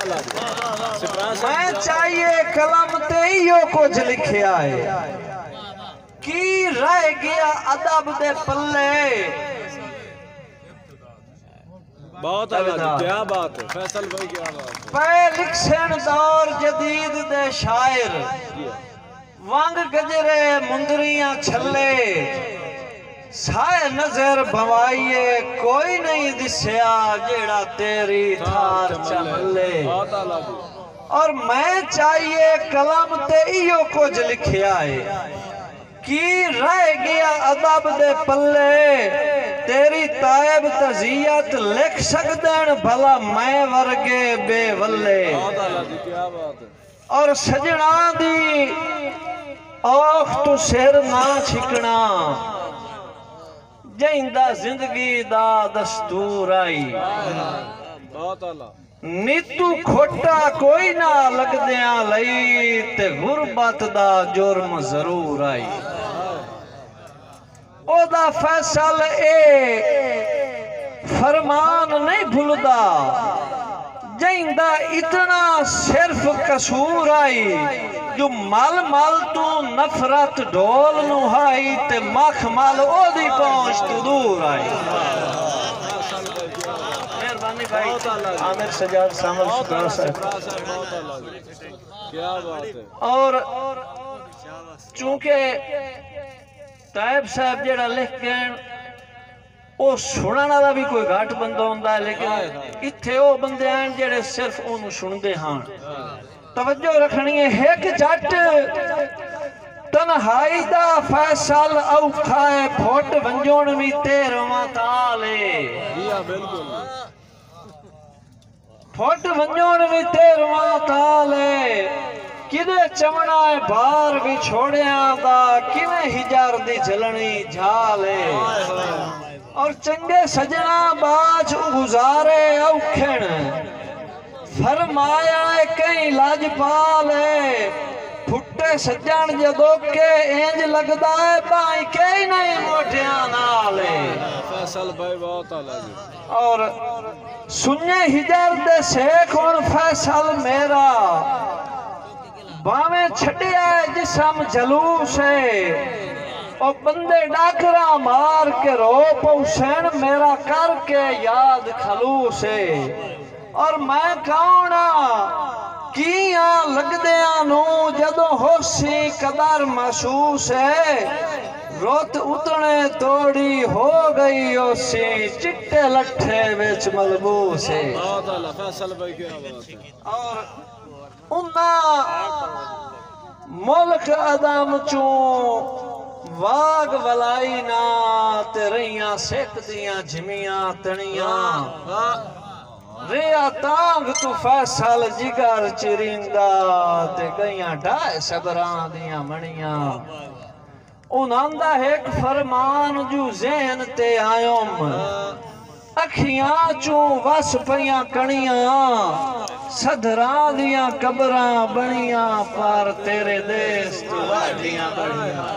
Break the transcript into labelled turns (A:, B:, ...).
A: मैं चाहिए कलम ते इयो कुछ लिखिया है की रह गया अदब दे पल्ले।
B: बहुत क्या बात है फैसल भाई, क्या बात है।
A: पे लिखन दौर जदीद दे शायर वंग गजरे मुंदरियां छले साए नजर भवाइए कोई नहीं दिसया जेड़ा तेरी थार चले। और मैं चाहिए कलम ते इयो कुछ लिखिया है की रह गया अदब दे पल्ले तेरी तायब तजियत लिख सकदन भला मैं वर्गे बेवल्ले। और सजना दी औख तू सिर ना छिकना जिंदा जिंदगी दा दस्तूर आई। नीतू खोटा कोई ना लगदियां लई ते गुरबत दा जुर्म जरूर आई। ओदा फैसल ए फरमान नहीं भूलदा जिंदा इतना सिर्फ कसूर आई जो मल मल तू नफरत ढोल नुहाई ते मख मल ओदी पहुंच तू दूर आई। मेहरबानी भाई आमिर सजाद सामल शुक्रा साहब,
B: क्या बात है।
A: और चूंकि तायब साहब जेड़ा लिख के वो सुनने वाला भी कोई घट बंदा होंदा है, लेकिन इत्थे वो बंदे हैं जेड़े सिर्फ ओनू सुनदे हां। तवज्जो रखनी है एक जट तन्हाई दा फैसल औखा है फुट वंजोण भी 13वां ताल है।
B: बिल्कुल
A: फुट वंजोण भी 13वां ताल है। किदे चमना है बार भी छोड़िया दा किवें हिजार दी जलनी झाल है। और चंगे सजना बाज गुजारे औखण फरमाया कई लाजपाल है। फुटे सज्जन जदों के इंज लगदा है भाई कई नहीं मोटिया नाल है।
B: फैसल भाई बहुत अलग।
A: और सुने हिजर दे शेख हुण फैसल मेरा बावें छड़िया जिसम जलूस है। और बंदे डाकरा मार के रो पौसैन मेरा करके याद खलूस है। और मैं कौना किया लगदियां नू जदों होसी कदर महसूस है। रुत उतने तोड़ी हो गई ओसी चिट्टे लट्ठे विच मलबूस है। और उन्ना मुल्क अदम चू वाग वलाई ना ते रहियां सिख दियां झिमियां तणियां रिया तांग तू फैसल जिगर चिरिंदा ते गईयां ढाए सबरां दियां मणियां। उन्हांदा एक फरमान जू ज़हन ते आयोम अखियां चू वस पईयां कणियां सधरां दियां कबरां बणियां पर तेरे देस तू वादियां बणियां।